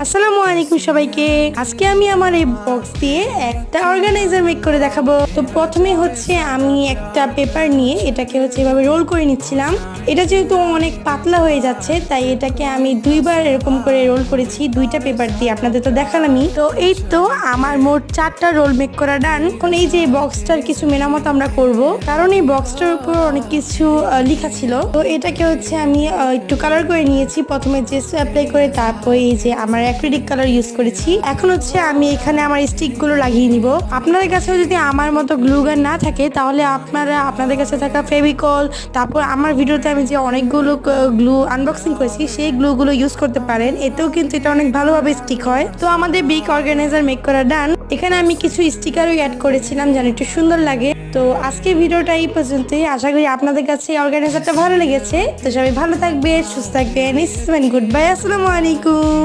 আসসালামু আলাইকুম সবাইকে। আজকে আমি আমার এই বক্স দিয়ে একটা অর্গানাইজার মেক করে দেখাবো। তো প্রথমে হচ্ছে আমি একটা পেপার নিয়ে এটাকে হচ্ছে এভাবে রোল করে নিচ্ছিলাম। এটা যেহেতু অনেক পাতলা হয়ে যাচ্ছে তাই এটাকে আমি দুইবার এরকম করে রোল করেছি, দুইটা পেপার দিয়ে। আপনাদের তো দেখালামই। তো এই তো আমার মোট 4টা রোল মেক করা ডান। এখন এই যে বক্সটার কিছু মেরামত আমরা করব, কারণ এই বক্সটার উপর অনেক কিছু লেখা ছিল। তো এটাকে হচ্ছে আমি একটু কালার করে নিয়েছি। প্রথমে জেস অ্যাপ্লাই করে তারপর এই যে আমার অ্যাক্রিলিক কালার ইউজ করেছি। এখন হচ্ছে আমি এখানে আমার স্টিক গুলো লাগিয়ে নিব। আপনাদের কাছে যদি আমার মতো গ্লু গান না থাকে তাহলে আপনারা আপনাদের কাছে থাকা ফেভিকল, তারপর আমার ভিডিওতে আমি যে অনেকগুলো গ্লু আনবক্সিং করেছি সেই গ্লু গুলো ইউজ করতে পারেন। এতেও কিন্তু এটা অনেক ভালোভাবে স্টিক হয়। তো আমাদের বিগ অর্গানাইজার মেক করা ডান। এখানে আমি কিছু স্টিকারও অ্যাড করেছিলাম যেন একটু সুন্দর লাগে। তো আজকে ভিডিওটা এই পর্যন্তই। আশা করি আপনাদের কাছে অর্গানাইজারটা ভালো লেগেছে। তো সবাই ভালো থাকবে, সুস্থ থাকবেন। গুড বাই, আসসালামু আলাইকুম।